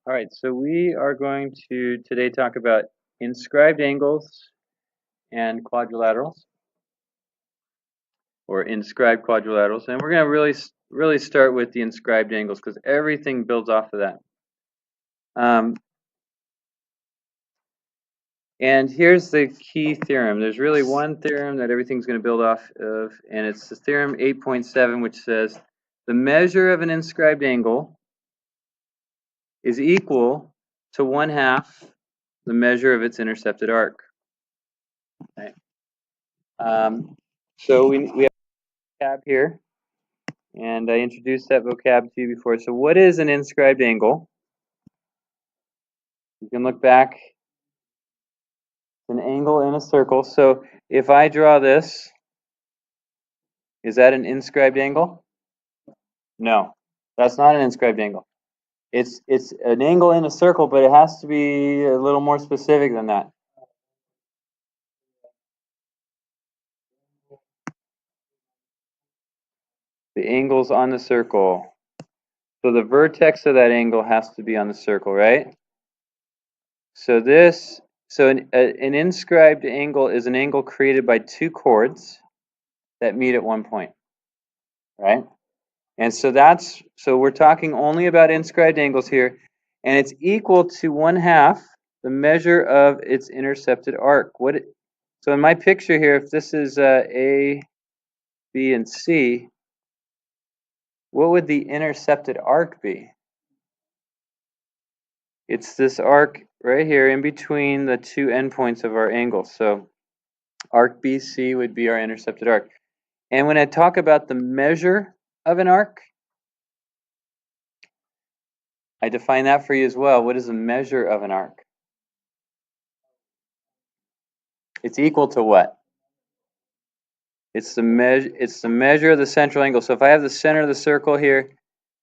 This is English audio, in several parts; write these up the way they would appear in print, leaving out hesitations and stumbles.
All right, so we are going to today talk about inscribed angles and quadrilaterals, or inscribed quadrilaterals, and we're going to really start with the inscribed angles because everything builds off of that. And here's the key theorem. There's really one theorem that everything's going to build off of, and it's the theorem 8.7, which says the measure of an inscribed angle is equal to 1/2 the measure of its intercepted arc. Okay. So we have vocab here, and I introduced that vocab to you before. So what is an inscribed angle? You can look back. It's an angle in a circle. So if I draw this, is that an inscribed angle? No, that's not an inscribed angle. It's an angle in a circle, but it has to be a little more specific than that. The angle's on the circle. So the vertex of that angle has to be on the circle, right? So an inscribed angle is an angle created by two chords that meet at one point, right? And so we're talking only about inscribed angles here, and it's equal to 1/2 the measure of its intercepted arc. So in my picture here, if this is A, B, and C, what would the intercepted arc be? It's this arc right here in between the two endpoints of our angle. So arc BC would be our intercepted arc. And when I talk about the measure of an arc, I define that for you as well. What is the measure of an arc? It's equal to what? It's the measure of the central angle. So if I have the center of the circle here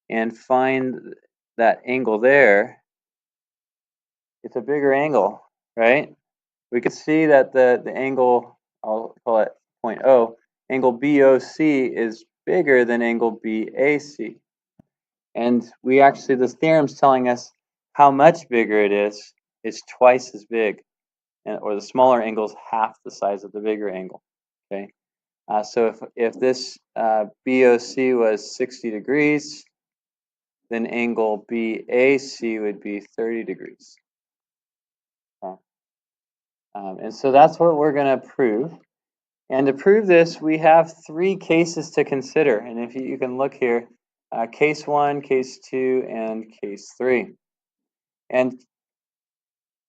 and find that angle there, it's a bigger angle, right? We could see that the angle, I'll call it point O, angle BOC is bigger than angle BAC. And this theorem's telling us how much bigger it is. It's twice as big, or the smaller angle is half the size of the bigger angle. Okay, so if this BOC was 60 degrees, then angle BAC would be 30 degrees. Okay. And so that's what we're going to prove. And to prove this, we have three cases to consider. And if you can look here, case 1, case 2, and case 3. And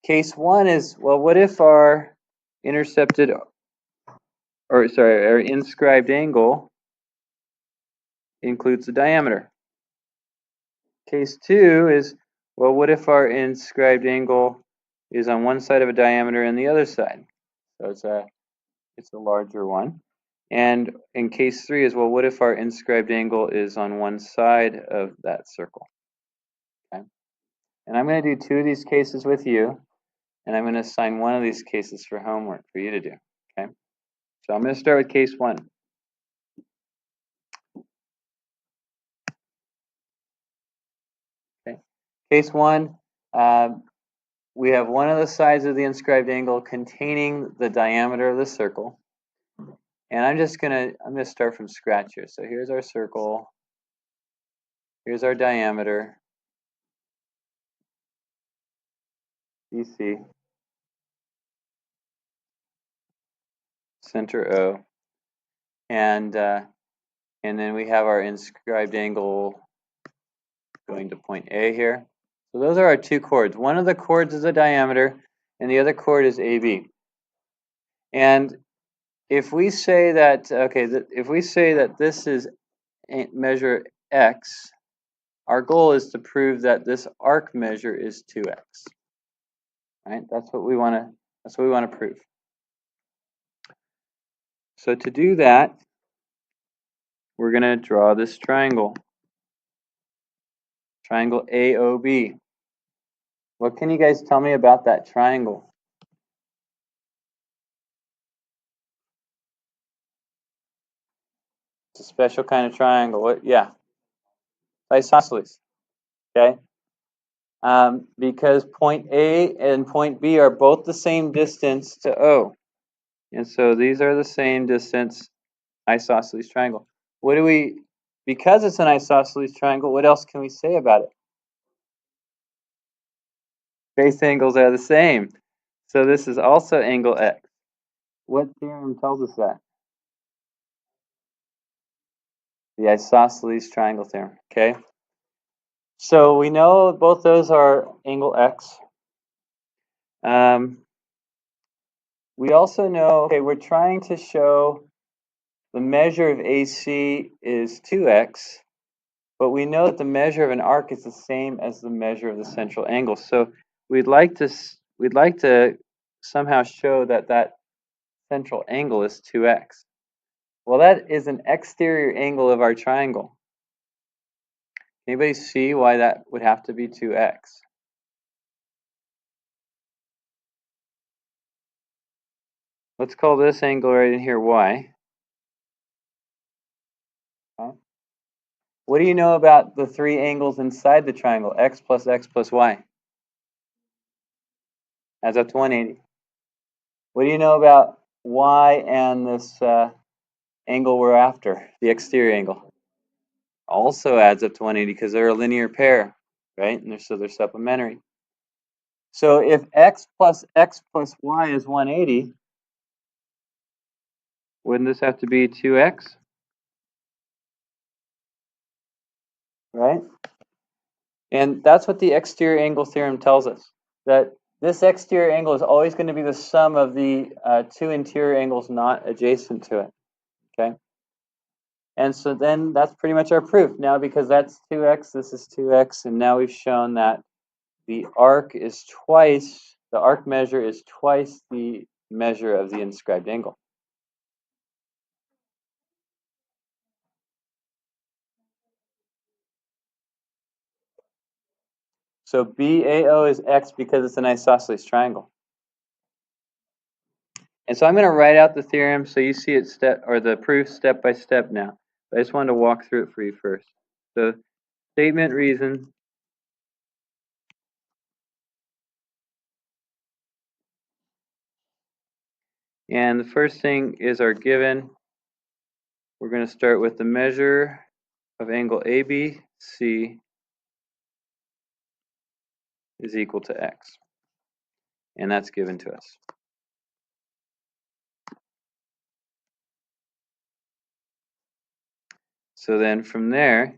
case 1 is, well, what if our our inscribed angle includes the diameter? Case 2 is, well, what if our inscribed angle is on one side of a diameter and the other side? So it's a larger one. And in case 3 is, well, what if our inscribed angle is on one side of that circle? Okay. And I'm going to do 2 of these cases with you, and I'm going to assign 1 of these cases for homework for you to do. Okay. So I'm going to start with case 1. Okay. Case 1, we have one of the sides of the inscribed angle containing the diameter of the circle. And I'm gonna start from scratch here. So here's our circle. Here's our diameter, BC, center O, and then we have our inscribed angle going to point A here. So those are our 2 chords. One of the chords is a diameter, and the other chord is AB. And if we say that this is measure X, our goal is to prove that this arc measure is 2x. Right? That's what we want to prove. So to do that, we're going to draw this triangle. Triangle AOB. What can you guys tell me about that triangle? It's a special kind of triangle. What? Yeah. Isosceles. Okay. because point A and point B are both the same distance to O. And so these are the same distance isosceles triangle. Because it's an isosceles triangle, what else can we say about it? Base angles are the same. So this is also angle X. What theorem tells us that? The isosceles triangle theorem, okay? So we know both those are angle X. We also know, okay, we're trying to show the measure of AC is 2x, but we know that the measure of an arc is the same as the measure of the central angle. So we'd like to somehow show that that central angle is 2x. Well, that is an exterior angle of our triangle. Anybody see why that would have to be 2x? Let's call this angle right in here y. Huh? What do you know about the three angles inside the triangle? X plus y adds up to 180. What do you know about y and this angle we're after, the exterior angle? Also adds up to 180 because they're a linear pair, right? And so they're supplementary. So if x plus y is 180, wouldn't this have to be 2x? Right? And that's what the exterior angle theorem tells us, that this exterior angle is always going to be the sum of the two interior angles not adjacent to it, okay? And so then that's pretty much our proof. Now, because that's 2x, this is 2x, and now we've shown that the arc measure is twice the measure of the inscribed angle. So BAO is x because it's an isosceles triangle. And so I'm going to write out the theorem so you see it the proof step by step now. I just wanted to walk through it for you first. So statement, reason. And the first thing is our given. We're going to start with the measure of angle ABC is equal to x. And that's given to us. So then from there,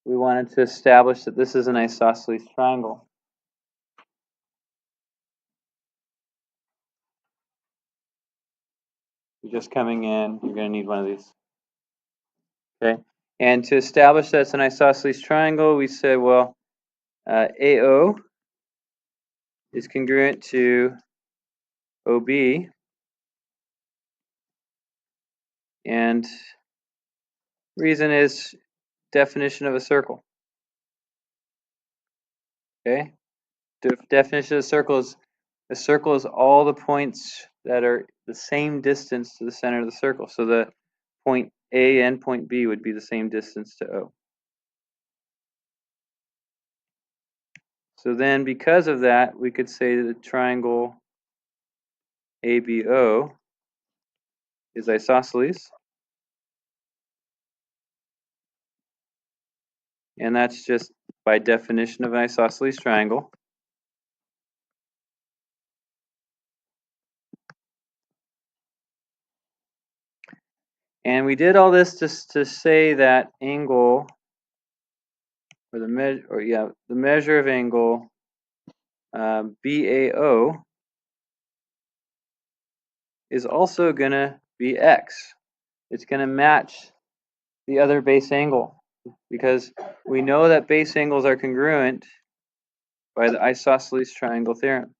we wanted to establish that this is an isosceles triangle. You're just coming in, you're going to need one of these. Okay, and to establish that it's an isosceles triangle, we said, well, AO is congruent to OB, and reason is definition of a circle. Okay, the definition of a circle is all the points that are the same distance to the center of the circle. So the point A and point B would be the same distance to O. So then because of that, we could say that the triangle ABO is isosceles. And that's just by definition of an isosceles triangle. And we did all this just to say that angle, or the measure of angle BAO is also going to be x. It's going to match the other base angle because we know that base angles are congruent by the isosceles triangle theorem.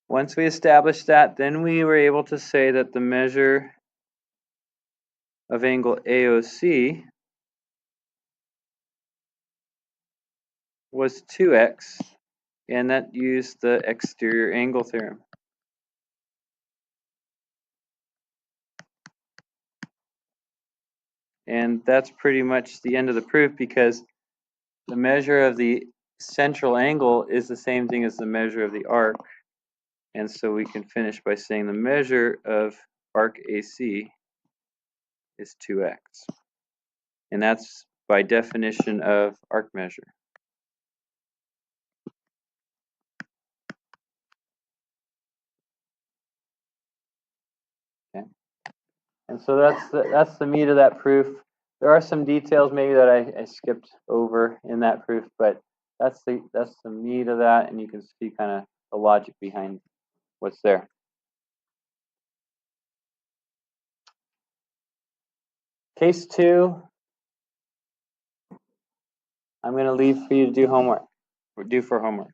Once we established that, then we were able to say that the measure of angle AOC was 2x, and that used the exterior angle theorem. And that's pretty much the end of the proof, because the measure of the central angle is the same thing as the measure of the arc. And so we can finish by saying the measure of arc AC is 2x. And that's by definition of arc measure. Okay. And so that's the meat of that proof. There are some details maybe that I skipped over in that proof, but that's the meat of that, and you can see kind of the logic behind what's there. Case 2, I'm going to leave for you to do homework, for homework.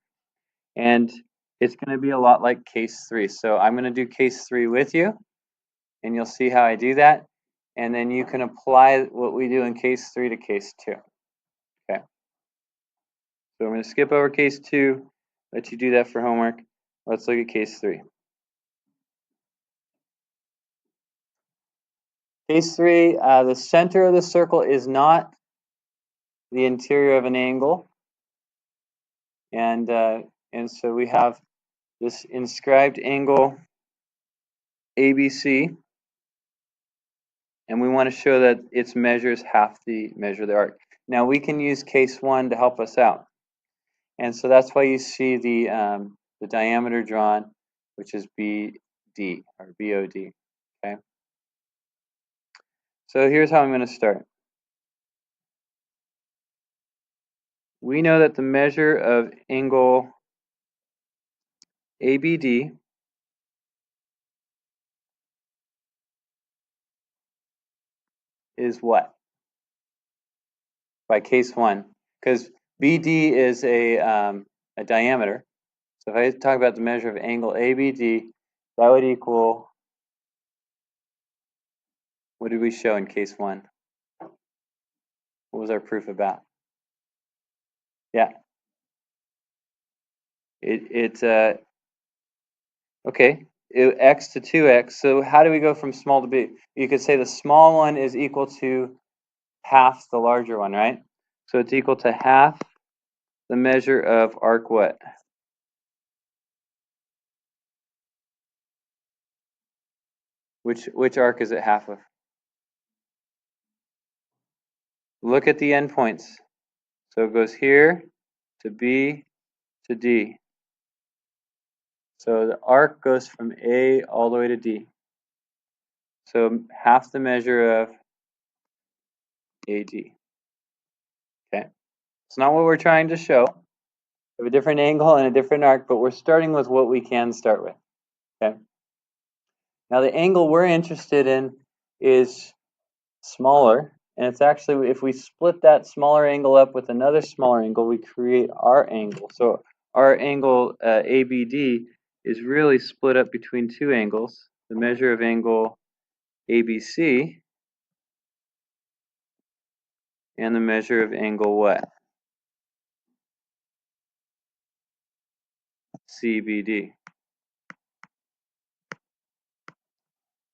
And it's going to be a lot like case 3. So I'm going to do case 3 with you, and you'll see how I do that. And then you can apply what we do in case 3 to case 2. Okay. So I'm going to skip over case 2, let you do that for homework. Let's look at case 3. Case 3, the center of the circle is not the interior of an angle. And so we have this inscribed angle ABC, and we want to show that its measure is half the measure of the arc. Now we can use case 1 to help us out, and so that's why you see the diameter drawn, which is BD or BOD. Okay. So here's how I'm going to start. We know that the measure of angle ABD is what? By case 1, because BD is a diameter. So if I talk about the measure of angle ABD, that would equal, what did we show in case 1? What was our proof about? Yeah. Okay, x to 2x. So how do we go from small to big? You could say the small one is equal to half the larger one, right? So it's equal to half the measure of arc what? Which arc is it half of? Look at the endpoints. So it goes here to B to D. So the arc goes from A all the way to D. So half the measure of AD. Okay. It's not what we're trying to show. We have a different angle and a different arc, but we're starting with what we can start with. Okay. Now the angle we're interested in is smaller, and it's actually, if we split that smaller angle up with another smaller angle, we create our angle. So our angle ABD is really split up between two angles. The measure of angle ABC and the measure of angle what? CBD.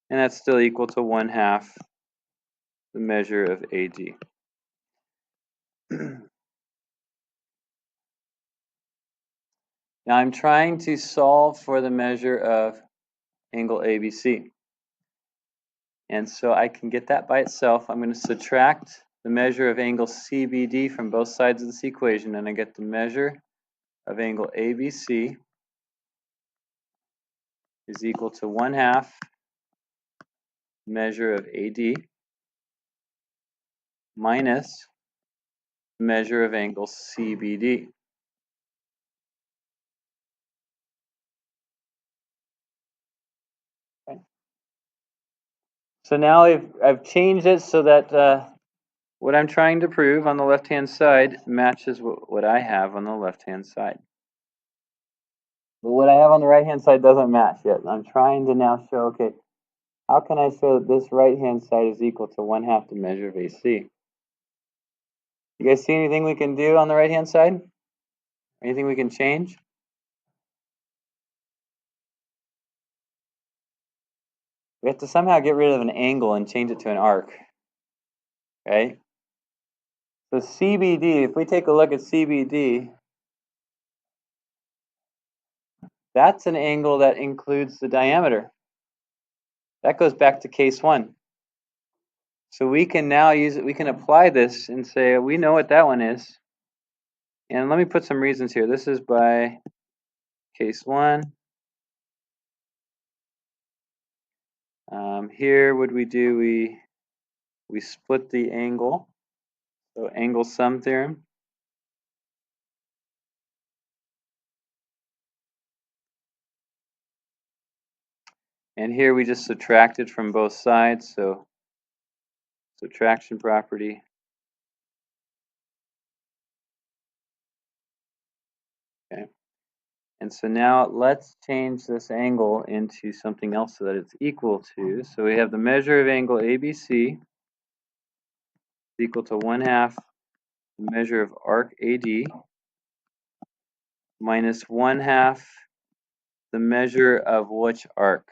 And that's still equal to 1/2 the measure of AD. Now I'm trying to solve for the measure of angle ABC. And so I can get that by itself. I'm going to subtract the measure of angle CBD from both sides of this equation, and I get the measure of angle ABC is equal to 1/2 measure of AD minus the measure of angle CBD. Okay. So now I've changed it so that what I'm trying to prove on the left-hand side matches what I have on the left-hand side. But what I have on the right-hand side doesn't match yet. I'm trying to now show, okay, how can I show that this right-hand side is equal to 1/2 the measure of AC? You guys see anything we can do on the right-hand side? Anything we can change? We have to somehow get rid of an angle and change it to an arc. right? So CBD, if we take a look at CBD, that's an angle that includes the diameter. That goes back to case 1. So we can now use it, we can apply this and say, we know what that one is. And let me put some reasons here. This is by case 1. Here, what we do, we split the angle. So angle sum theorem. And here we just subtracted from both sides. So subtraction property. Okay. And so now let's change this angle into something else so that it's equal to. So we have the measure of angle ABC is equal to 1/2 the measure of arc AD minus 1/2 the measure of which arc?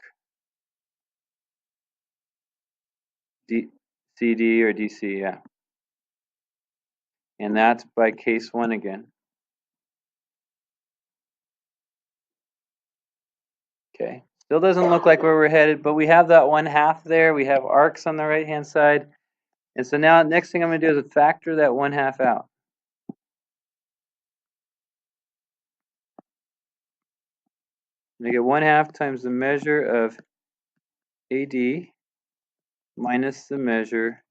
CD or DC, yeah. And that's by case 1 again. Okay. Still doesn't look like where we're headed, but we have that 1/2 there. We have arcs on the right-hand side. And so now, next thing I'm going to do is factor that 1/2 out. I get 1/2 times the measure of AD minus the measure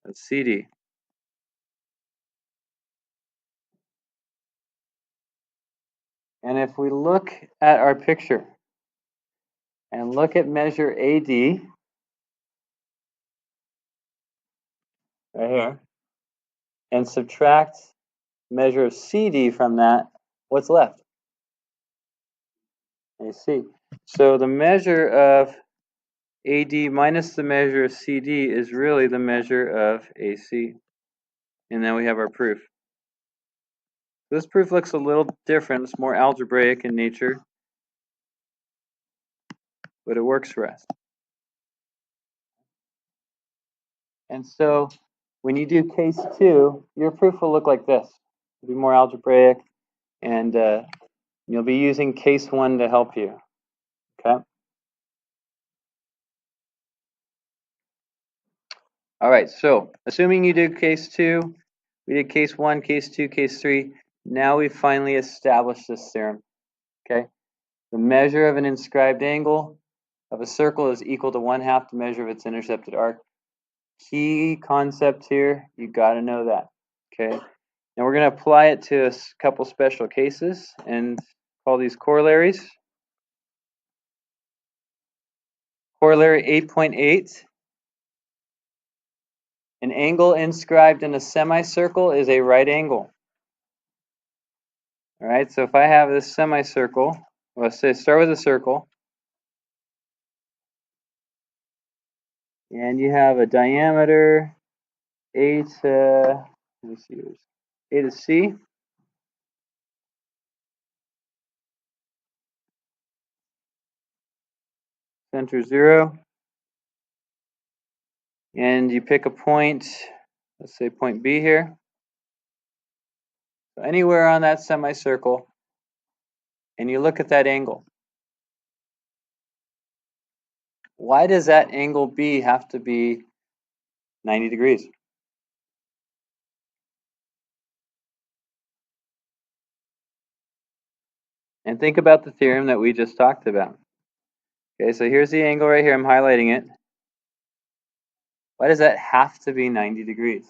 of CD. And if we look at our picture and look at measure AD, right here, and subtract measure of CD from that, what's left? AC. So the measure of AD minus the measure of CD is really the measure of AC. And then we have our proof. This proof looks a little different. It's more algebraic in nature, but it works for us. And so when you do case 2, your proof will look like this. It'll be more algebraic, and you'll be using case 1 to help you. Okay? All right, so assuming you did case 2, we did case 1, case 2, case 3. Now we finally established this theorem. Okay? The measure of an inscribed angle of a circle is equal to 1/2 the measure of its intercepted arc. Key concept here, you got to know that. Okay? Now we're going to apply it to a couple special cases and call these corollaries. Corollary 8.8. An angle inscribed in a semicircle is a right angle. All right, so if I have this semicircle, let's say start with a circle, and you have a diameter A to, let me see, A to C. Center 0. And you pick a point, let's say point B here. So anywhere on that semicircle, and you look at that angle. Why does that angle B have to be 90 degrees? And think about the theorem that we just talked about. Okay, so here's the angle right here. I'm highlighting it. Why does that have to be 90 degrees?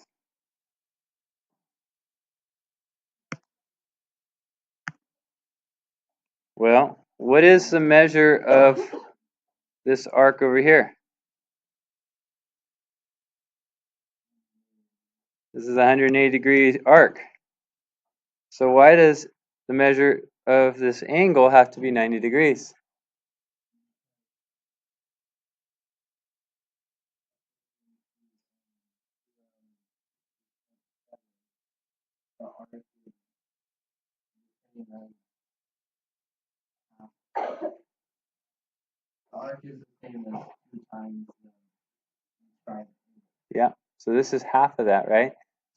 Well, what is the measure of this arc over here? This is a 180-degree arc. So why does the measure of this angle have to be 90 degrees? Arc is the same as 2 times the inscribed. Yeah. So this is half of that, right?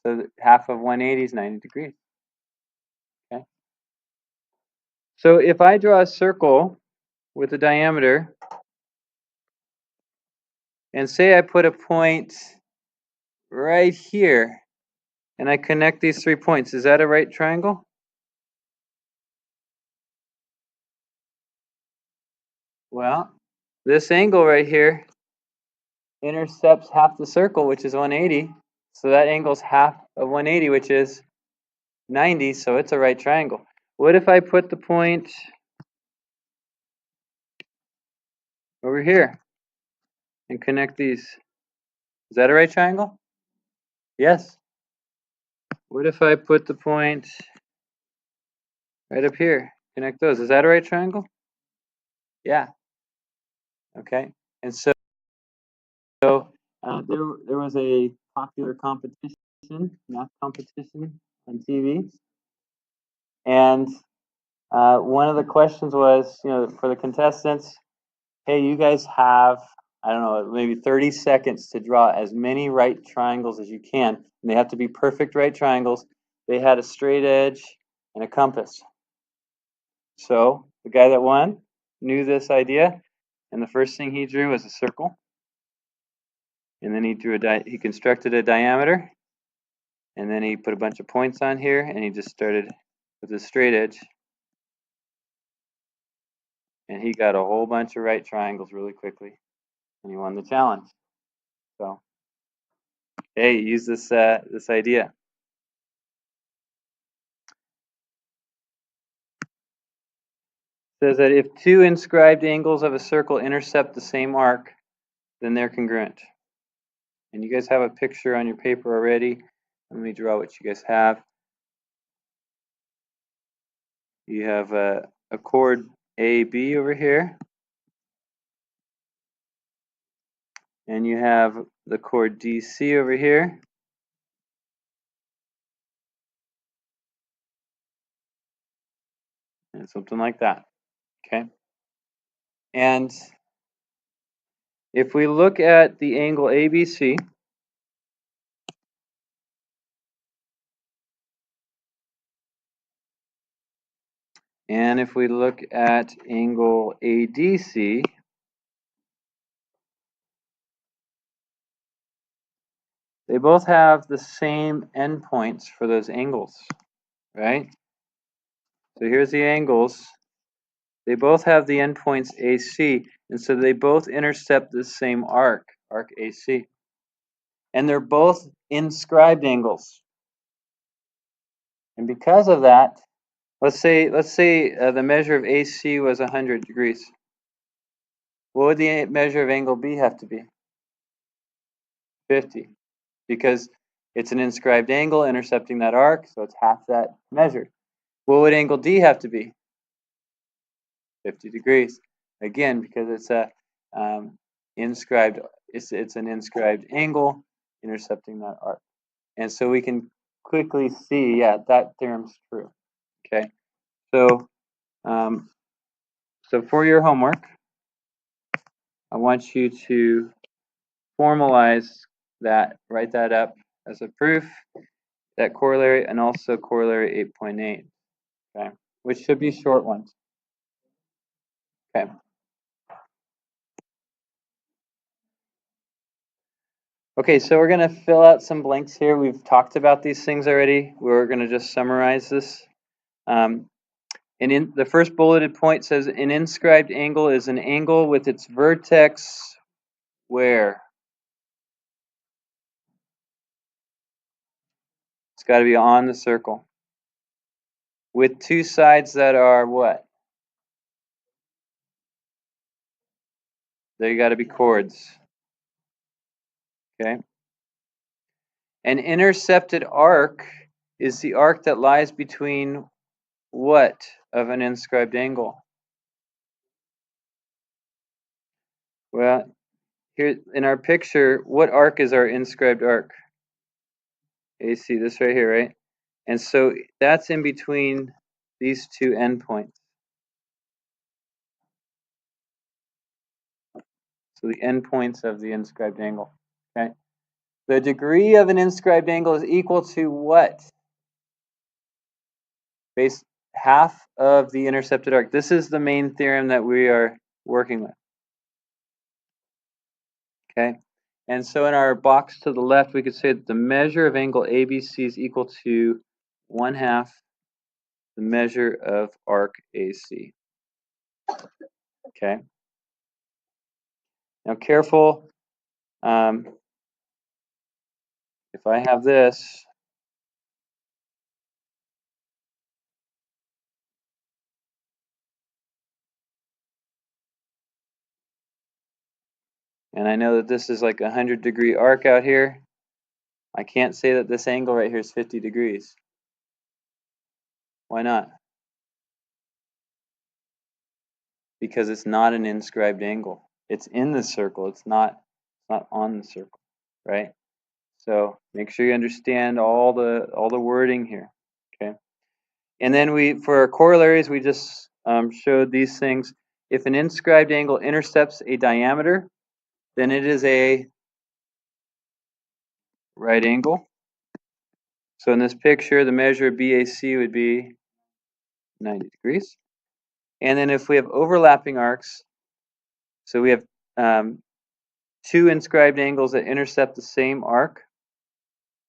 So half of 180 is 90 degrees. Okay. So if I draw a circle with a diameter, and say I put a point right here, and I connect these 3 points, is that a right triangle? Well, this angle right here intercepts half the circle, which is 180. So that angle's half of 180, which is 90, so it's a right triangle. What if I put the point over here and connect these? Is that a right triangle? Yes. What if I put the point right up here, connect those? Is that a right triangle? Yeah. Okay. And so there was a popular competition, math competition on TV, and one of the questions was, for the contestants, hey, you guys have, I don't know, maybe 30 seconds to draw as many right triangles as you can, and they have to be perfect right triangles. They had a straight edge and a compass. So the guy that won knew this idea, and the first thing he drew was a circle, and then he constructed a diameter, and then he put a bunch of points on here, and he just started with a straight edge, and he got a whole bunch of right triangles really quickly, and he won the challenge. So, hey, use this idea. It says that if two inscribed angles of a circle intercept the same arc, then they're congruent. And you guys have a picture on your paper already. Let me draw what you guys have. You have a chord AB over here, and you have the chord DC over here, and something like that. Okay. And if we look at the angle ABC, and if we look at angle ADC, they both have the same endpoints for those angles, right? So here's the angles. They both have the endpoints AC, and so they both intercept the same arc AC. And they're both inscribed angles. And because of that, let's say the measure of AC was 100 degrees. What would the measure of angle B have to be? 50, because it's an inscribed angle intercepting that arc, so it's half that measured. What would angle D have to be? 50 degrees. Again, because it's a inscribed, it's an inscribed angle intercepting that arc. And so we can quickly see, yeah, that theorem's true. Okay, so so for your homework, I want you to formalize that, write that up as a proof, that corollary, and also corollary 8.8, okay, which should be short ones. Okay. Okay, so we're going to fill out some blanks here. We've talked about these things already. We're going to just summarize this. And in the first bulleted point says an inscribed angle is an angle with its vertex where? It's got to be on the circle. With two sides that are what? They got to be chords. Okay. An intercepted arc is the arc that lies between what of an inscribed angle? Well, here in our picture, what arc is our inscribed arc? AC, this right here, right? And so that's in between these two endpoints. So the endpoints of the inscribed angle, okay? The degree of an inscribed angle is equal to what? Base half of the intercepted arc. This is the main theorem that we are working with. Okay, and so in our box to the left, we could say that the measure of angle ABC is equal to 1/2 the measure of arc AC. Okay. Now careful. If I have this, and I know that this is like a 100-degree arc out here, I can't say that this angle right here is 50 degrees. Why not? Because it's not an inscribed angle. It's in the circle. It's not on the circle, right? So make sure you understand all the wording here. Okay. And then for our corollaries, we just showed these things. If an inscribed angle intercepts a diameter, then it is a right angle. So in this picture, the measure of BAC would be 90 degrees. And then if we have overlapping arcs, so we have two inscribed angles that intercept the same arc,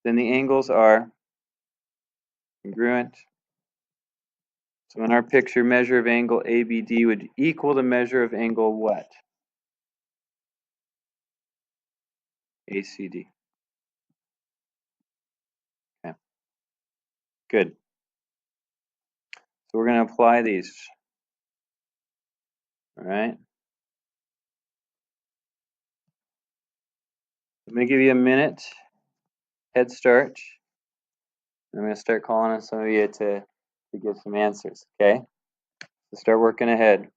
then the angles are congruent. So in our picture, measure of angle ABD would equal the measure of angle what? ACD. Okay. Good. So we're going to apply these. All right. I'm going to give you a minute head start. I'm going to start calling on some of you to give some answers. Okay. So start working ahead.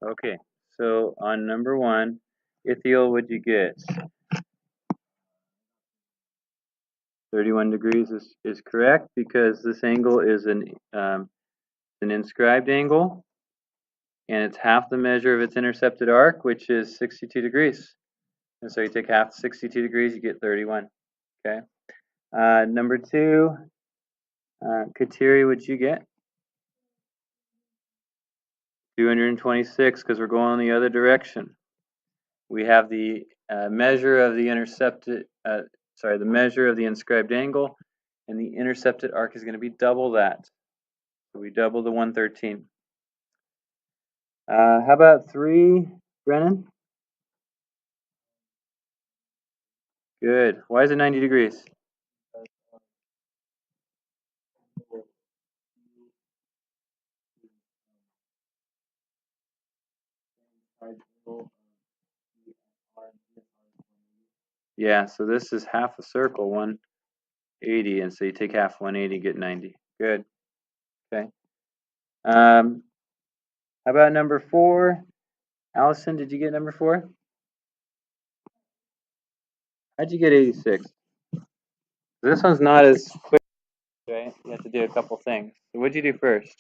Okay. So on number 1, Ithiel, what'd you get? 31 degrees is correct because this angle is an inscribed angle, and it's half the measure of its intercepted arc, which is 62 degrees. And so you take half 62 degrees, you get 31. Okay. Number 2, Kateri, what'd you get? 226, because we're going the other direction. We have the measure of the the measure of the inscribed angle, and the intercepted arc is going to be double that. So we double the 113. How about 3, Brennan? Good. Why is it 90 degrees? Yeah, so this is half a circle, 180, and so you take half 180, get 90. Good. Okay. How about number 4? Allison, did you get number 4? How'd you get 86? This one's not as quick, right? You have to do a couple things. So what'd you do first?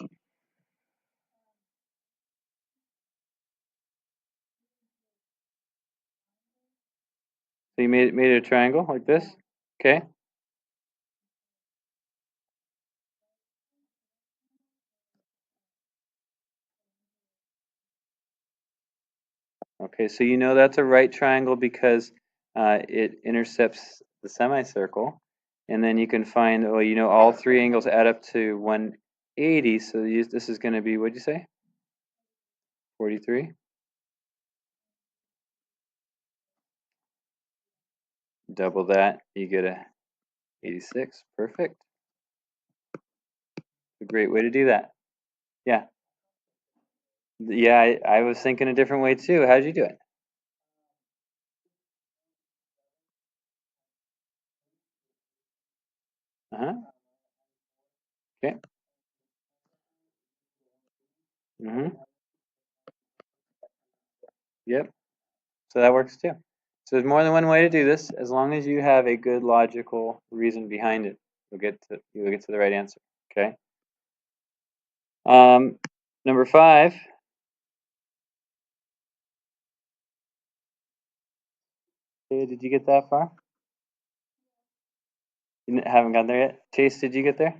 So you made it a triangle like this? Okay. Okay, so you know that's a right triangle because it intercepts the semicircle. And then you can find, well, you know, all 3 angles add up to 180. So this is going to be, what'd you say? 43. Double that, you get a 86. Perfect. A great way to do that. Yeah. Yeah, I was thinking a different way too. How'd you do it? Uh-huh. Okay. Mm-hmm. Yep. So that works too. So there's more than one way to do this. As long as you have a good logical reason behind it, you'll get to the right answer. Okay. Number 5. Okay, did you get that far? You haven't gotten there yet? Chase, did you get there?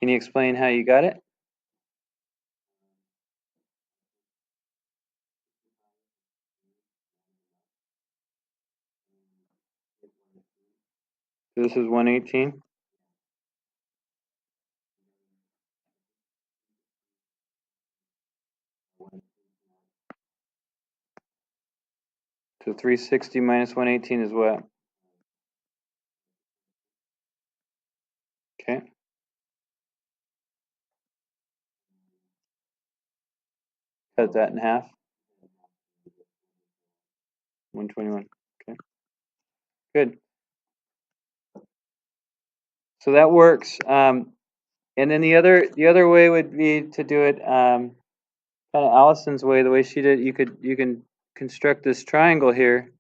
Can you explain how you got it? So this is 118. So 360 minus 118 is what? Okay. Cut that in half. 121. Okay. Good. So that works. And then the other way would be to do it kind of Allison's way, the way she did. You can construct this triangle here,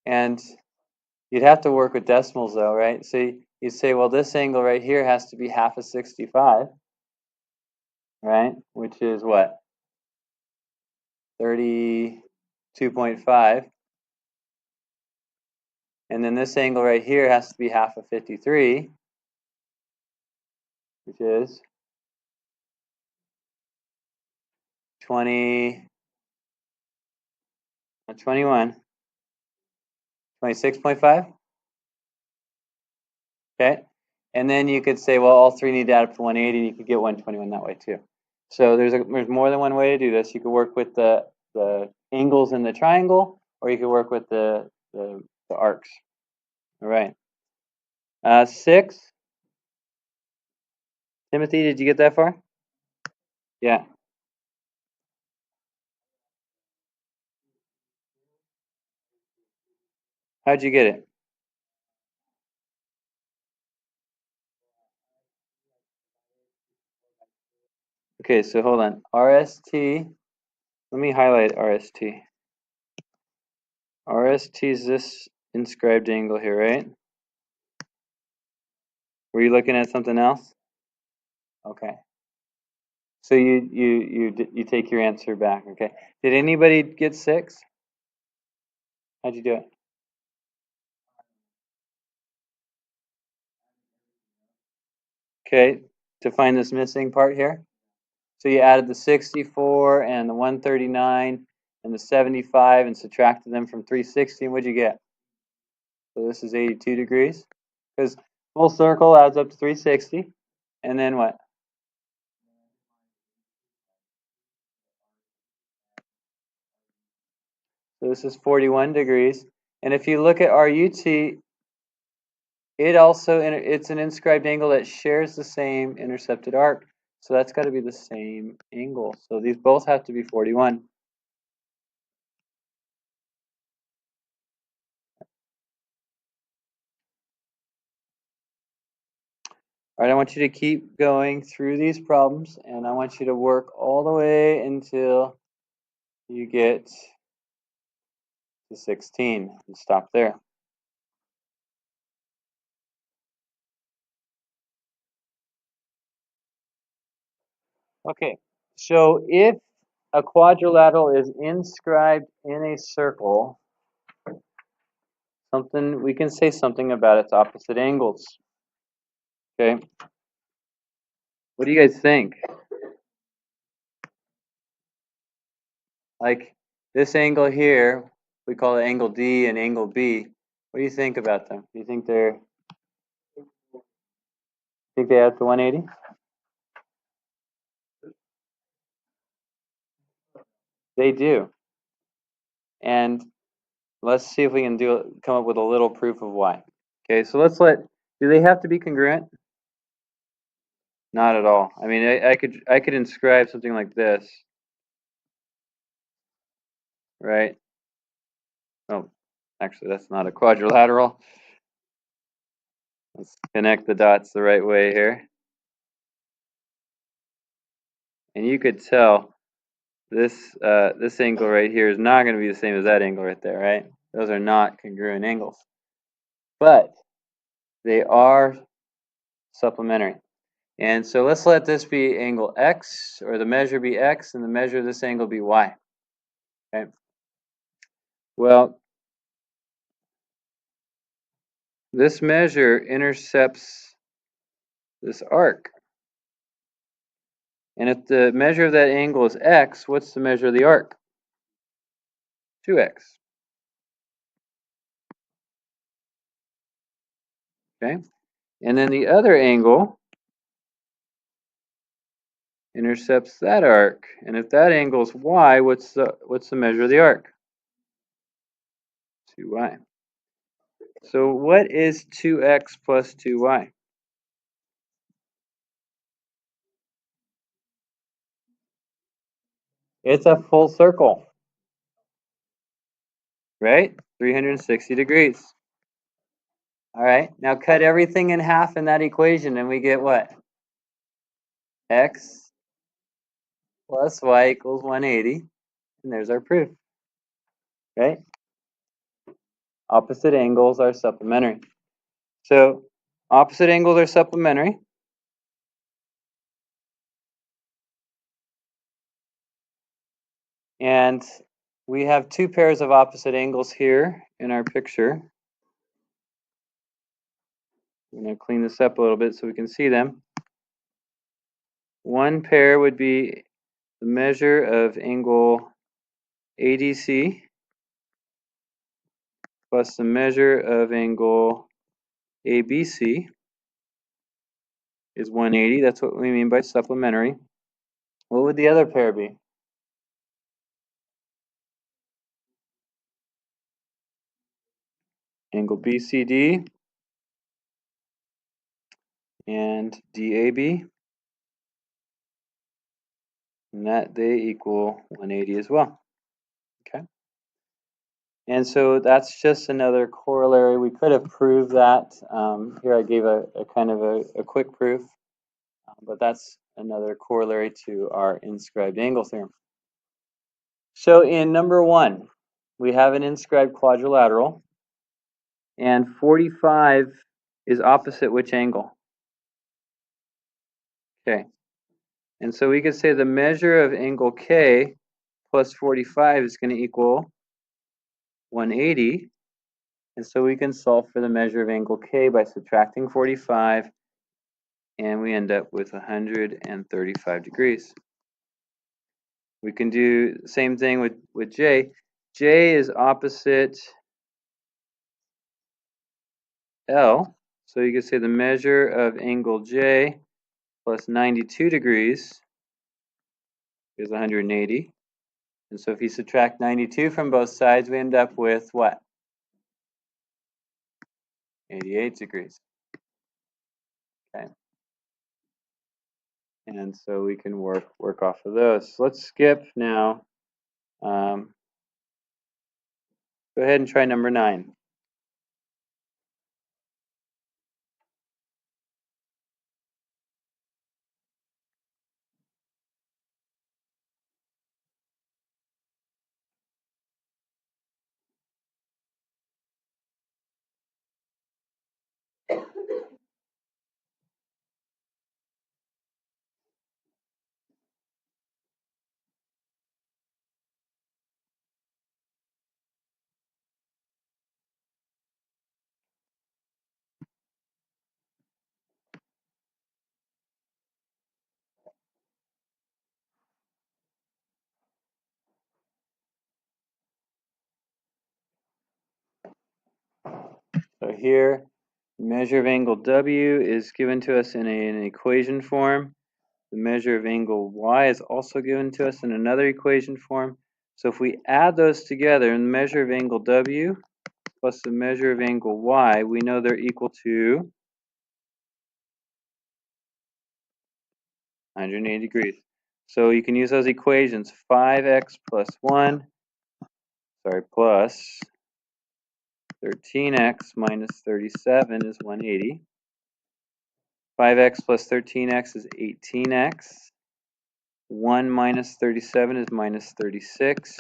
and you'd have to work with decimals though, right? So you'd say, well, this angle right here has to be half of 65, right? Which is what? 32.5. And then this angle right here has to be half of 53, which is 20, 21, 26.5. Okay. And then you could say, well, all three need to add up to 180, and you could get 121 that way too. So there's more than one way to do this. You could work with the angles in the triangle, or you could work with the arcs. All right. 6. Timothy, did you get that far? Yeah. How'd you get it? Okay, so hold on. RST. Let me highlight RST. RST is this inscribed angle here, right? Were you looking at something else? Okay. So you take your answer back, okay? Did anybody get 6? How'd you do it? Okay, to find this missing part here. So you added the 64 and the 139 and the 75 and subtracted them from 360, and what'd you get? So this is 82 degrees, because full circle adds up to 360, and then what? So this is 41 degrees, and if you look at RUT, it's an inscribed angle that shares the same intercepted arc, so that's got to be the same angle. So these both have to be 41. All right, I want you to keep going through these problems, and I want you to work all the way until you get to 16 and stop there. Okay, so if a quadrilateral is inscribed in a circle, we can say something about its opposite angles. Okay, what do you guys think? Like this angle here, we call it angle D and angle B. What do you think about them? Do you think they add to 180? They do. And let's see if we can come up with a little proof of why. Okay, so do they have to be congruent? Not at all. I mean, I could inscribe something like this, right? Oh, actually, that's not a quadrilateral. Let's connect the dots the right way here. And you could tell this angle right here is not going to be the same as that angle right there, right? Those are not congruent angles. But they are supplementary. And so let's let this be angle X, or the measure be X, and the measure of this angle be Y. Okay. Well, this measure intercepts this arc. And if the measure of that angle is x, what's the measure of the arc? 2x. Okay? And then the other angle intercepts that arc. And if that angle is y, what's the measure of the arc? 2y. So what is 2x plus 2y? It's a full circle, right? 360 degrees. All right, now cut everything in half in that equation and we get what? X plus y equals 180. And there's our proof, right? Opposite angles are supplementary. So opposite angles are supplementary. And we have two pairs of opposite angles here in our picture. I'm going to clean this up a little bit so we can see them. One pair would be the measure of angle ADC plus the measure of angle ABC is 180. That's what we mean by supplementary. What would the other pair be? Angle BCD and DAB. And that they equal 180 as well. Okay. And so that's just another corollary. We could have proved that. Here I gave a kind of a quick proof, but that's another corollary to our inscribed angle theorem. So in number 1, we have an inscribed quadrilateral, and 45 is opposite which angle? Okay. And so we could say the measure of angle K plus 45 is going to equal 180. And so we can solve for the measure of angle K by subtracting 45, and we end up with 135 degrees. We can do the same thing with J. J is opposite L, so you can say the measure of angle J plus 92 degrees is 180. And so if you subtract 92 from both sides, we end up with what? 88 degrees. Okay. And so we can work off of those. So let's skip now. Go ahead and try number 9. So here, measure of angle W is given to us in an equation form. The measure of angle Y is also given to us in another equation form. So if we add those together, the measure of angle W plus the measure of angle Y, we know they're equal to 180 degrees. So you can use those equations. 5x plus 13x minus 37 is 180. 5x plus 13x is 18x. 1 minus 37 is minus 36.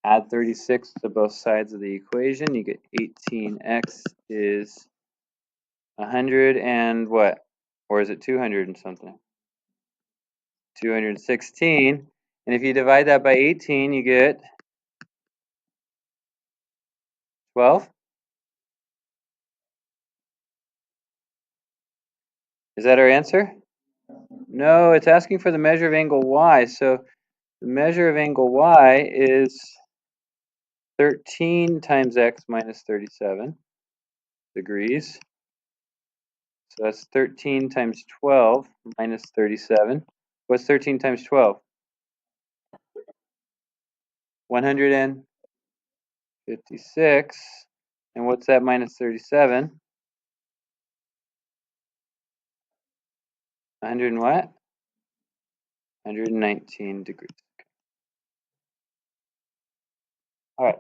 Add 36 to both sides of the equation. You get 18x is 100 and what? Or is it 200 and something? 216. And if you divide that by 18, you get 12. Is that our answer? No, it's asking for the measure of angle y. So the measure of angle y is 13 times x minus 37 degrees. So that's 13 times 12 minus 37. What's 13 times 12? 156. And what's that minus 37? 100 and what? 119 degrees. All right.